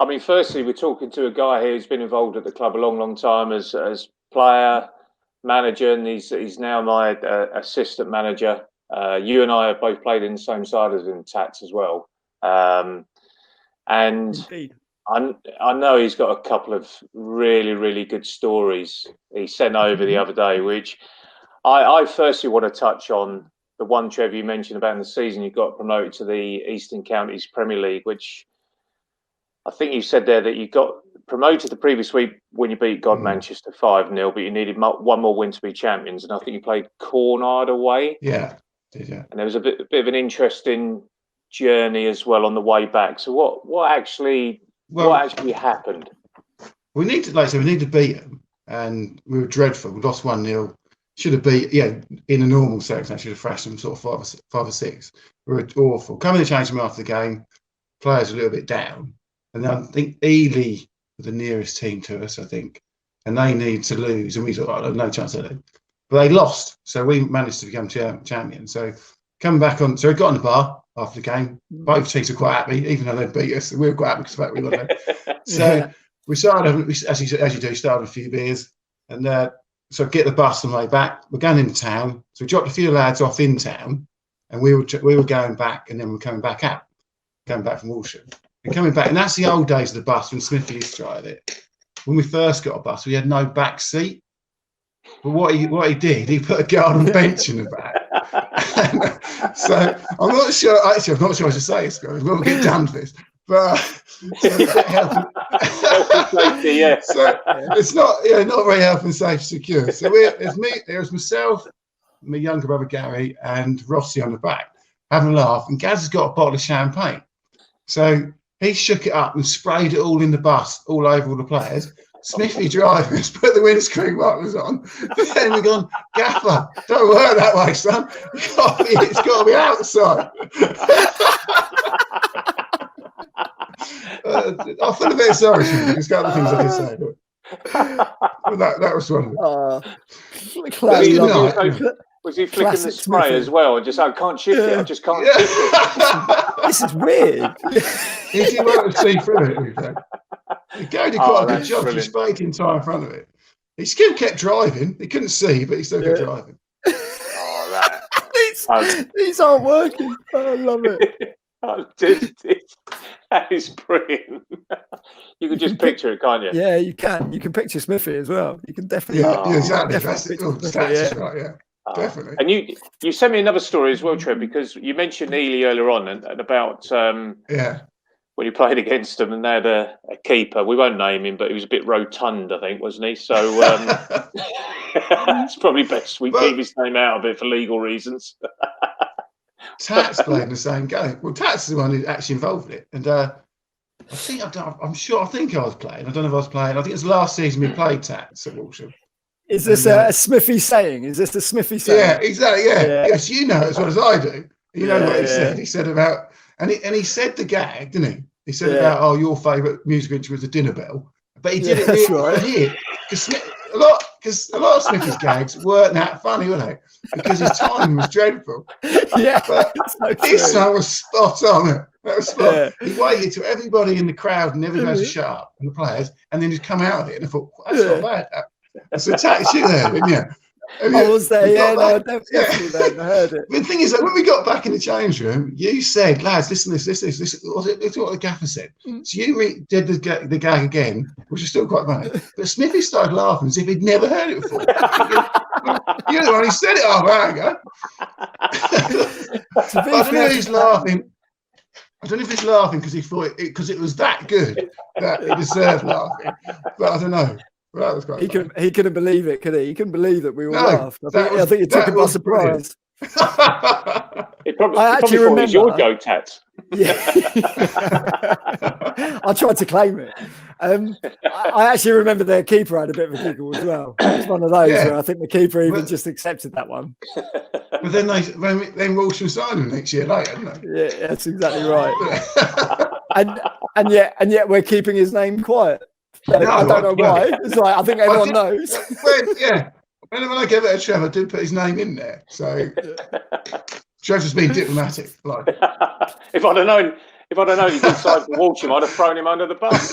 I mean, firstly, we're talking to a guy who's been involved at the club a long, long time as player, manager, and he's now my assistant manager. You and I have both played in the same side as in Tats as well. And Indeed. I know he's got a couple of really, really good stories he sent over the other day, which I firstly want to touch on. The one, Trevor, you mentioned about in the season you got promoted to the Eastern Counties Premier League, which I think you said there that you got promoted the previous week when you beat Manchester 5-0, but you needed one more win to be champions. And I think you played Cornard away. Yeah, did you? And there was a bit of an interesting journey as well on the way back. So what actually happened? We need to beat them, and we were dreadful. We lost 1-0. Should have beat, in a normal section, I should have thrashed them sort of 5 or 6. We were awful. Coming to change them after the game, players a little bit down. And I think Ely were the nearest team to us, I think. And they needed to lose. And we thought, no chance of it. But they lost. So we managed to become champions. So coming back on, so we got on the bar after the game. Both teams were quite happy, even though they beat us. We were quite happy because of the fact we got them. So we started, as you do, started a few beers. And so get the bus on the way back. We're going into town. So we dropped a few lads off in town. And we were going back, and then we're coming back out. Coming back from Walsham. And coming back, and that's the old days of the bus when Smithy used to drive it. When we first got a bus, we had no back seat. But what he did, he put a girl on a bench in the back. So I'm not sure I should say this, guys. We'll get done with this. But so it's not very health and safety secure. So there's myself, my younger brother Gary, and Rossi on the back having a laugh. And Gaz has got a bottle of champagne. So he shook it up and sprayed it all in the bus, all over all the players. Smithy driving us, put the windscreen wipers on. Then we're gone, Gaffer, don't work that way, son. It's got to be outside. I feel a bit sorry for him. There's got other things I can say. But that was one of them. Was he flicking the spray as well? Just, I can't shift it. I just can't shift it. This is weird. He didn't want to see through it. He did quite a good job. He sprayed the entire front of it. He still kept driving. He couldn't see, but he still kept driving. These aren't working. I love it. That is brilliant. You can just picture it, can't you? Yeah, you can. You can picture Smithy as well. You can definitely. Yeah, exactly. That's right. Yeah. Definitely. And you sent me another story as well, Trev, because you mentioned Ely earlier on and about when you played against them and they had a keeper. We won't name him, but he was a bit rotund, I think, wasn't he? So it's probably best we keep his name out of it for legal reasons. Tats played the same game. Well, Tats is the one who actually involved it. And I think I was playing. I don't know if I was playing. I think it was the last season we played Tats at Walsham. Is this a Smithy saying? Is this a Smithy saying? Yeah, exactly. Yeah. Yes, you know as well as I do. You know what he said. He said about, and he said the gag, didn't he? He said about, your favourite music instrument was the dinner bell. But he did it here because a lot of Smithy's gags weren't that funny, were they? Because his timing was dreadful. Yeah, but this one was spot on. That was spot. Yeah. He waited till everybody in the crowd and everybody was shut up, and the players, and then he'd come out of it, and I thought, that's not bad. That's a tactic there, didn't you? I was there, I definitely there. I heard it. But the thing is that when we got back in the change room, you said, lads, listen to this. This was what the gaffer said. So you did the gag again, which is still quite funny. But Smithy started laughing as if he'd never heard it before. You're the one who said it half an hour ago. I don't know if he's laughing. I don't know if he's laughing because he thought because it was that good that he deserved laughing. But I don't know. Well, that was quite funny. He couldn't believe it, could he? He couldn't believe that we all laughed. I think it took him by surprise. It probably thought it was your go, Tats. Yeah. I tried to claim it. I actually remember their keeper had a bit of a giggle as well. It's one of those where I think the keeper even just accepted that one. But then Walsham signed him next year later, didn't they? Yeah, that's exactly right. and yet we're keeping his name quiet. I don't know why. It's like I think everyone knows. When I gave it to Trevor, I did put his name in there. So Trevor's been diplomatic. Like. If I'd have known If I'd have known he did side for Walsham, I'd have thrown him under the bus.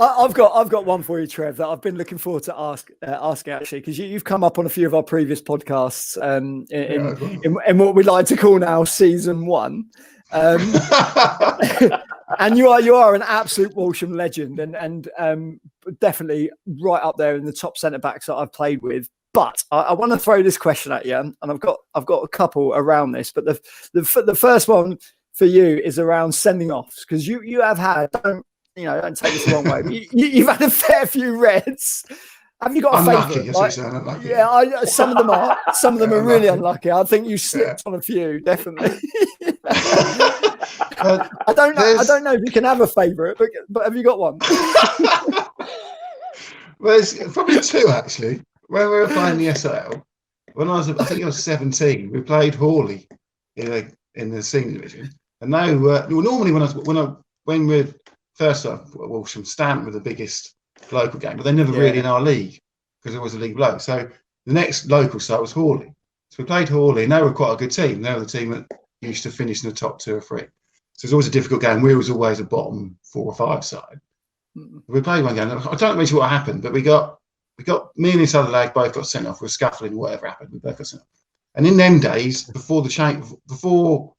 I've got one for you, Trev, that I've been looking forward to asking actually, because you've come up on a few of our previous podcasts in what we like to call now season 1. And you are an absolute Walsham legend and definitely right up there in the top centre backs that I've played with. But I want to throw this question at you, and I've got a couple around this. But the first one for you is around sending offs, because you have had, don't take this the wrong way, you've had a fair few reds. Have you got a favourite? Unlucky. Yeah, some of them are. Some of them are really unlucky. I think you slipped on a few, definitely. I don't know if you can have a favourite, but have you got one? Well, there's probably two actually. When we were playing the SL, I think I was 17, we played Hawley in the senior division, and they were normally when we first started at Walsham, Stanton were the biggest local game, but they're never really in our league because it was a league below. So the next local side was Hawley. So we played Hawley, and they were quite a good team. They were the team that used to finish in the top 2 or 3. So it's always a difficult game. We was always a bottom 4 or 5 side. We played one game. I don't know what happened, but we got me and this other lad both got sent off. We were scuffling, whatever happened. We both got sent off. And in them days, before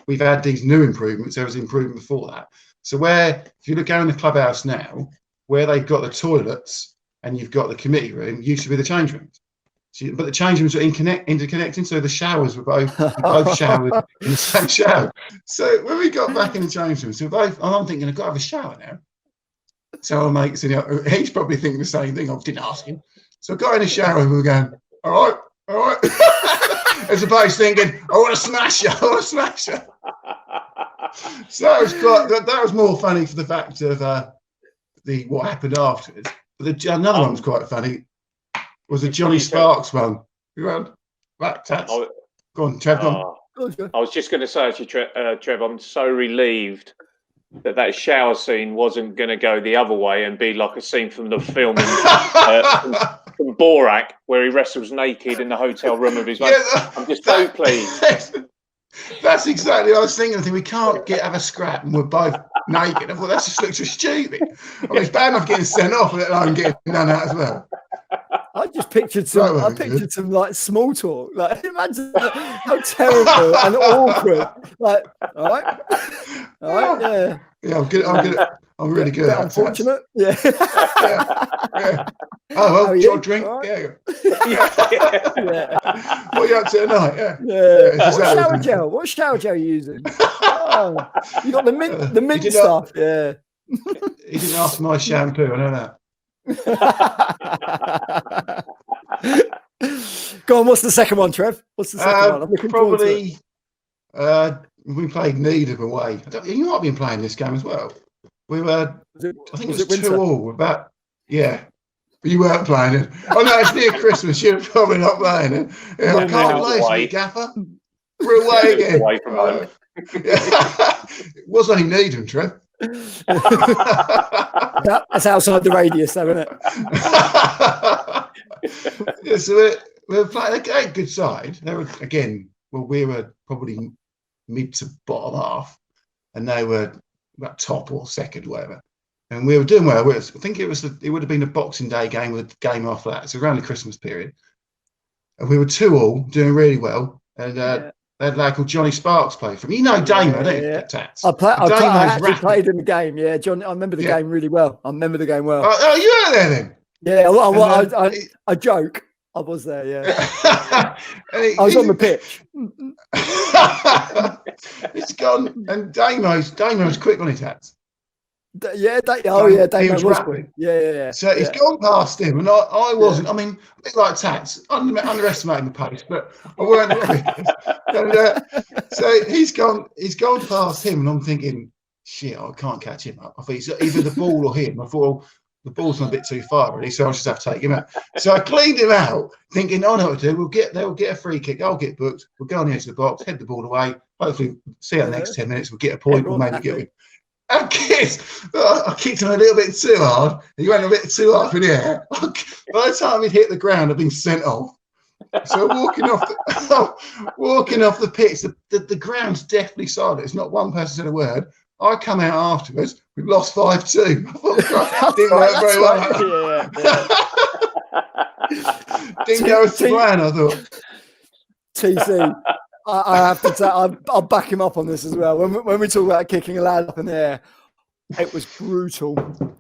we've had these new improvements, there was improvement before that. So if you look down in the clubhouse now, where they've got the toilets and you've got the committee room, used to be the change rooms. But the change rooms were interconnecting, so the showers were both showered in the same shower. So when we got back in the change rooms, I'm thinking, I've got to have a shower now. So our mates, he's probably thinking the same thing. I didn't ask him. So I got in the shower and we were going, all right. As opposed to thinking, I want to smash you. So that was more funny for the fact of what happened afterwards. But another one was quite funny. Was the Johnny Sparks one? You went, right, Tats. Go on, Trev. I was just going to say, actually, Trev, I'm so relieved that shower scene wasn't going to go the other way and be like a scene from the film from Borat, where he wrestles naked in the hotel room of his mate. I'm just so pleased. That's exactly what I was thinking. I think we can't have a scrap and we're both naked. I thought that just looks so stupid. I mean, it's bad enough getting sent off, let alone getting done out as well. I just pictured some like small talk. Like, imagine how terrible and awkward. Like, all right, yeah. Yeah, I'm good. I'm really good. Unfortunate. Yeah. Oh well, do you want a drink? Right. Yeah. What are you up to tonight? Yeah. What shower gel are you using? Oh, you got the mint stuff. Yeah. He didn't ask for my shampoo. I know that. Go on, what's the second one, Trev? What's the second one? I'm looking probably we played Needham away. You might have been playing this game as well. We were I think it was 2-2 about you weren't playing it. Oh no, it's near Christmas, you're probably not playing it. Yeah, I can't believe it, Gaffer. We're away again. Away from home. It was only Needham, Trev. That's outside the radius, though, isn't it? Yeah, so we're playing a good side. They were we were probably mid to bottom half, and they were about top or second, whatever. And we were doing well. I think it would have been a Boxing Day game with a game after that. So around the Christmas period, and we were 2-2, doing really well. And they had a lad called Johnny Sparks play for me. You know Damo, don't you, Tats? I actually played in the game. Yeah, John. I remember the game really well. Oh, you were there then? Yeah, I joke. I was there. Yeah, I was on the pitch. It's gone, and Damo's quick on his hats. Damo was quick. Yeah. So he's gone past him, and I wasn't. I mean, a bit like Tats, underestimating the pace, but I weren't. And, so he's gone past him, and I'm thinking, shit, I can't catch him up. I thought it's either the ball or him. I thought, the ball's a bit too far, really, so I'll just have to take him out. So I cleaned him out, thinking, I know what to do. They'll get a free kick. I'll get booked. We'll go on the edge of the box, head the ball away. Hopefully, see how the next 10 minutes we'll get a point, or maybe get it. I kicked him a little bit too hard. He went a bit too hard in the air. By the time he'd hit the ground, I'd been sent off. So walking off the pitch, the ground's definitely silent. It's not one person said a word. I come out afterwards. We've lost 5-2. I thought, didn't work very well. Didn't go as planned, I thought. TC, I have to say, I'll back him up on this as well. When we talk about kicking a lad up in the air, it was brutal.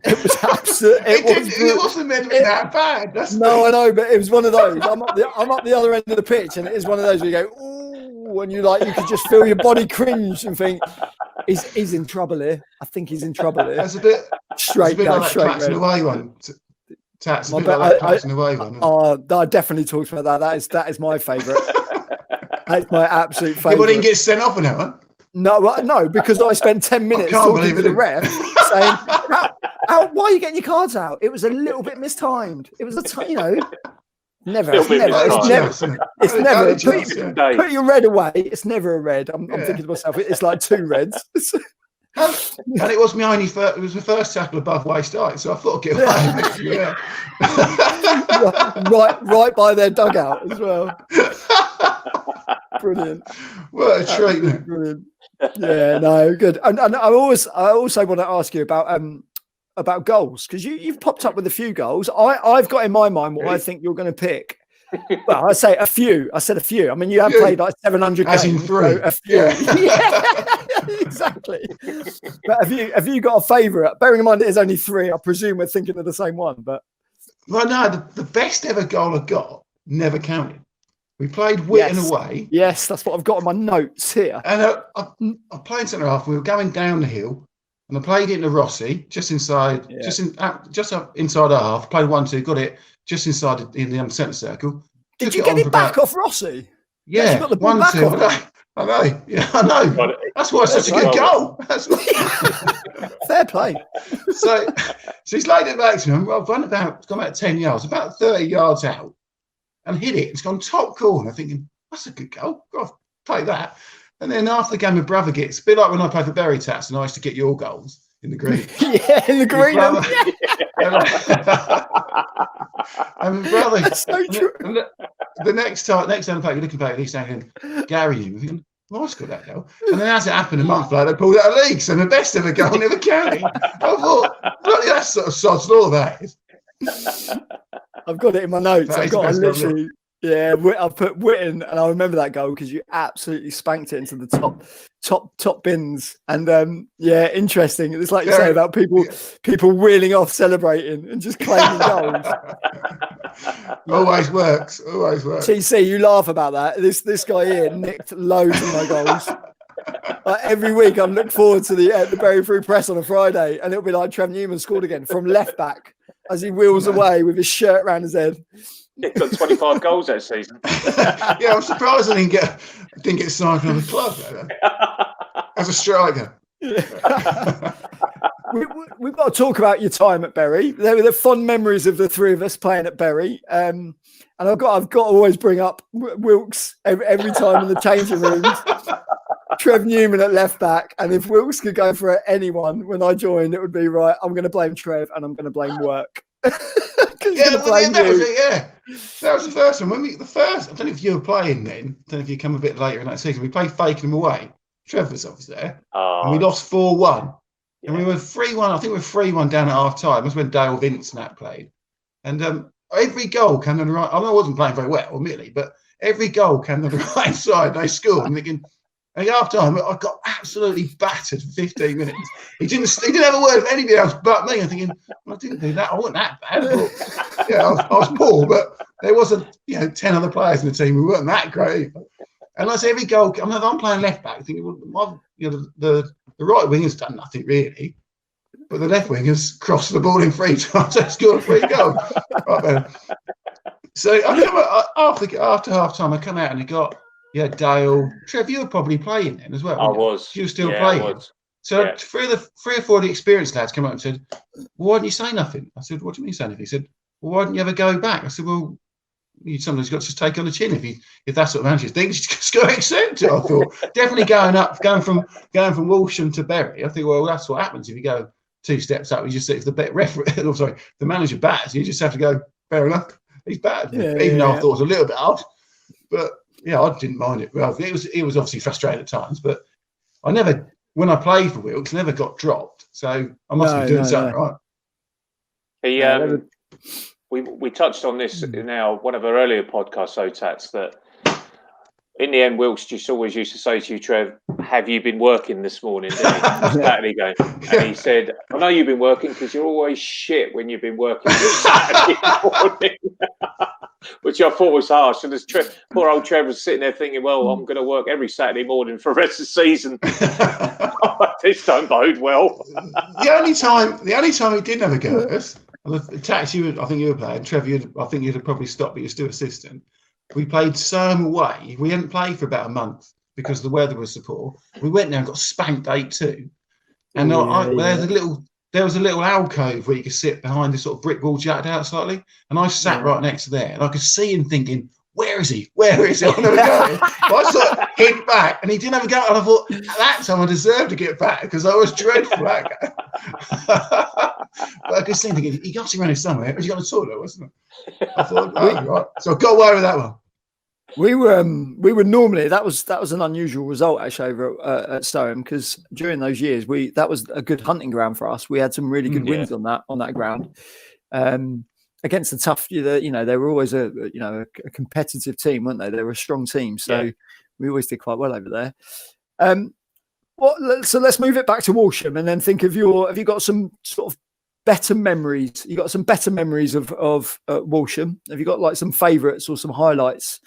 It was absolute. It wasn't meant to be that bad. No, I know, but it was one of those. I'm up the other end of the pitch, and it is one of those where you go, ooh, and you could just feel your body cringe and think, he's in trouble here. I think he's in trouble here. That's a bit straight like that Patson away one. Tats, a bit like that Patson away one. I definitely talked about that. That is my favourite. That's my absolute favourite. People didn't get sent off in that one. No, because I spent 10 minutes talking to the ref saying, why are you getting your cards out? It was a little bit mistimed. It was never. It's never. Put your red away. It's never a red. I'm thinking to myself, it's like 2 reds. And it was it was the first tackle above waist height, so I thought I'd get away. right by their dugout as well. Brilliant. What a treatment. Brilliant. Yeah, no, good. And I also want to ask you about goals, because you've popped up with a few goals. I've got in my mind what I think you're going to pick. Well, I say a few. I said a few. I mean, you have played like 700 games. As in 3. So a few. Yeah, exactly. But have you got a favourite? Bearing in mind it is only 3, I presume we're thinking of the same one. But well, no, the best ever goal I got never counted. We played Whitton away. Yes, that's what I've got on my notes here. And I played centre half. We were going down the hill, and I played it into Rossi, just inside, just up inside our half. Played 1-2, got it just inside in the centre circle. Did you get it back off Rossi? Yeah, 1-2. I know. Yeah, I know. That's why it's such a good goal. Fair play. So he's laid it back to me. I've gone about 10 yards, about 30 yards out, and hit it. It's gone top corner, thinking, that's a good goal. Got to play that. And then after the game, my brother gets, a bit like when I played for Bury Tats and I used to get your goals in the green. Yeah, in the green. And my brother, that's so true. And the next time I play, you're looking back, he's saying, Gary, you're thinking, well, I scored that goal. And then as it happened a month later, they pulled out a league. So the best ever goal never counted. I thought, bloody, that's sort of sod's law, that is. I've got it in my notes. I've got literally. Yeah, I put Whitton, and I remember that goal because you absolutely spanked it into the top bins. And interesting. It's like you say about people reeling off, celebrating, and just claiming goals. Always works. TC, you laugh about that. This guy here nicked loads of my goals. Every week, I look forward to the Bury Free Press on a Friday, and it'll be like Trev Newman scored again from left back as he wheels away with his shirt around his head. He got 25 goals that season. Yeah, I'm surprised I didn't get signed from the club as a striker. We've got to talk about your time at Bury. There were the fond memories of the 3 of us playing at Bury, and I've got to always bring up Wilkes every time in the changing rooms. Trev Newman at left back, and if Wilkes could go for anyone when I joined, it would be right. I'm going to blame Trev, and I'm going to blame Work. That was it. Yeah, that was the first one. I don't know if you were playing then. I don't know if you come a bit later in that season. We played Fakenham away. Trev was obviously there, and we lost 4-1. And we were 3-1. I think we were 3-1 down at half time. That's when Dale Vince and that played. And every goal came on the right. I know I wasn't playing very well, admittedly, but every goal came on the right side. They scored. I'm thinking. And half time, I got absolutely battered for 15 minutes. He didn't have a word of anybody else but me. I'm thinking, well, I didn't do that. I wasn't that bad. But, I was poor, but there wasn't 10 other players in the team who weren't that great either. And that's every goal. I'm playing left back, thinking, well, the right winger's done nothing really, but the left winger's crossed the ball in 3 times. They scored 3 goals. Right then. So after half time, I come out and he got. Yeah, Dale. Trev, you were probably playing then as well. I was. You were still playing. I was. So 3 or 4 of the experienced lads came up and said, well, why didn't you say nothing? I said, what do you mean say nothing? He said, well, why didn't you ever go back? I said, well, you sometimes got to take on the chin. If that's what manager thinks, you just got to accept it. I thought definitely going from Walsham to Bury. I think, well, that's what happens if you go 2 steps up. You just if the manager bats, you just have to go. Fair enough, he's bad. Even though I thought it was a little bit odd. But yeah, I didn't mind it. Well, it was obviously frustrating at times, but I never, when I played for Wilkes, never got dropped. So I must be doing something right. We touched on this in one of our earlier podcasts, Tats, that in the end, Wilkes just always used to say to you, Trev, have you been working this morning? Saturday game. And he said, I know you've been working because you're always shit when you've been working Saturday morning. Which I thought was harsh. And as poor old Trevor was sitting there thinking, well, I'm going to work every Saturday morning for the rest of the season. This don't bode well. The only time he didn't have a go at us, Tats, I think you were playing. Trevor, I think you'd have probably stopped, but you're still assistant. We played Surham away. We hadn't played for about a month because the weather was so poor. We went there and got spanked 8-2. And there was a little alcove where you could sit behind this sort of brick wall, jutted out slightly. And I sat right next to there, and I could see him thinking, "Where is he? Where is he? I'm never going." I sort of hid back, and he didn't have a go. And I thought, at that time, I deserved to get back because I was dreadful that game. But I could see him thinking, he got to run somewhere. It was on the toilet, wasn't it? I thought, right. So I got away with that one. We were normally that was an unusual result actually over at Stoneham, because during those years that was a good hunting ground for us. We had some really good wins on that ground against the tough. They were always a competitive team, weren't they? They were a strong team, so we always did quite well over there. So let's move it back to Walsham and then think of have you got some sort of better memories? You got some better memories of Walsham? Have you got like some favourites or some highlights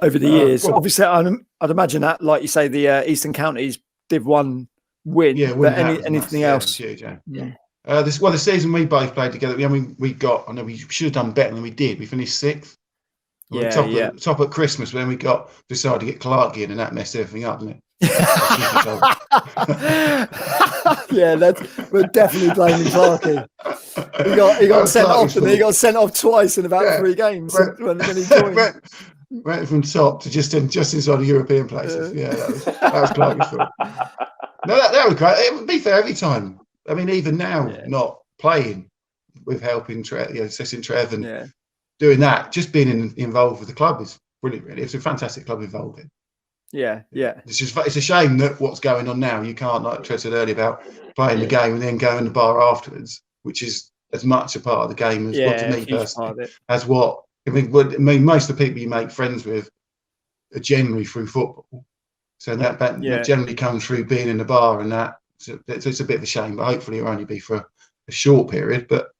over the years? Well, obviously, I'd imagine that, like you say, the Eastern Counties Div 1 win. Yeah, but anything else? Huge, yeah. The season we both played together, I mean, I know we should have done better than we did. We finished 6th. Top at Christmas, when we decided to get Clark in, and that messed everything up, didn't it? We're definitely blaming Clarky. He got sent off, and he got sent off twice in about 3 games when he joined. Went from top to just inside the European places. That was Clarky's fault. No, that was great. It would be fair every time. I mean, even now, not playing with helping assessing Trev and doing that, just being involved with the club is brilliant. Really, it's a fantastic club involved in. Yeah. It's a shame that what's going on now, you can't, like Trev said earlier, about playing the game and then going to the bar afterwards, which is as much a part of the game as what, to me personally, as what I mean. Most of the people you make friends with are generally through football, so that generally comes through being in the bar, and that. So it's a bit of a shame, but hopefully it'll only be for a short period. But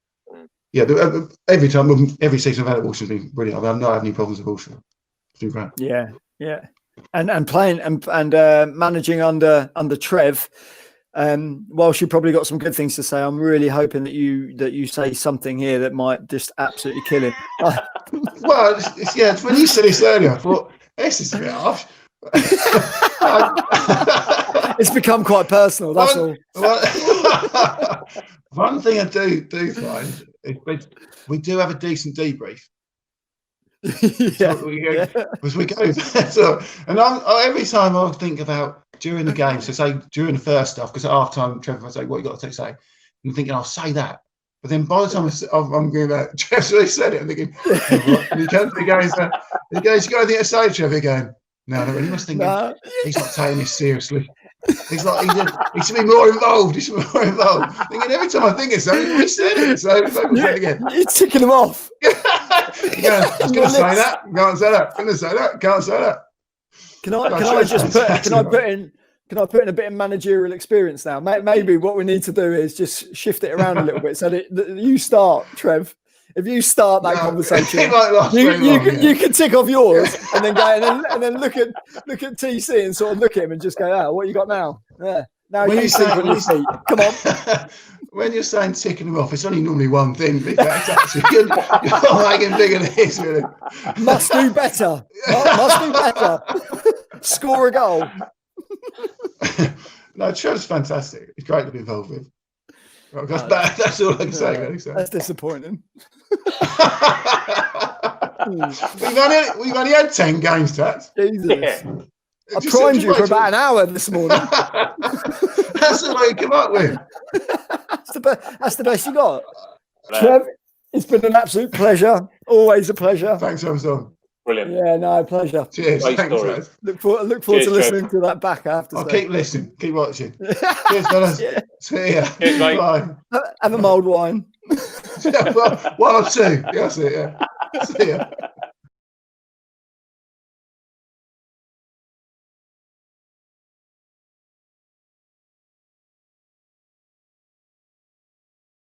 every season I've had at Walsham has been brilliant. I've not had any problems with Walsham. It's been great. Yeah. And playing and managing under Trev, whilst you probably got some good things to say, I'm really hoping that you say something here that might just absolutely kill him. Well, it's when you said this earlier, I thought this is a bit harsh. It's become quite personal. That's all. One thing I do find is we do have a decent debrief. As we go. And every time I think about during the game, so say during the first stuff, because at half time Trevor will say, "What you got to say?" And I'm thinking, I'll say that. But then by the time I'm going about, Trevor already said it. I'm thinking, and he goes, "You got anything to say, Trevor?" Going, no, he must think he's not taking this seriously. He's like, he should be more involved. Thinking every time I think of something, he said it. So say it again. You're ticking him off. I was going to say that. Can't say that. Going to say that. Can't say that. Can I put in a bit of managerial experience now? Maybe what we need to do is just shift it around a little bit so that you start, Trev. If you start that conversation, you can tick off yours and then go and then look at TC and sort of look at him and just go, what you got now? Yeah. Now you think on your feet. Come on. When you're saying ticking them off, it's only normally one thing. That's actually you're making bigger than this, really. Must do better. Must do better. Score a goal. No, Trev's fantastic. It's great to be involved with. That's all I can say. Really. That's disappointing. We've only had 10 games, Tats. Jesus. I primed you for about an hour this morning. That's the way you come up with. That's the best you got. Trev, it's been an absolute pleasure. Always a pleasure. Thanks, Sam. Brilliant. Yeah, no, pleasure. Cheers. Great Thanks, story. guys. Look forward Cheers, to Trev. listening to that back. I have to I'll say. keep listening. Keep watching. Cheers, fellas. Yeah. See ya. Cheers, mate. Bye. Have a mulled wine. One or two. Yeah, that's it. Yeah. See ya.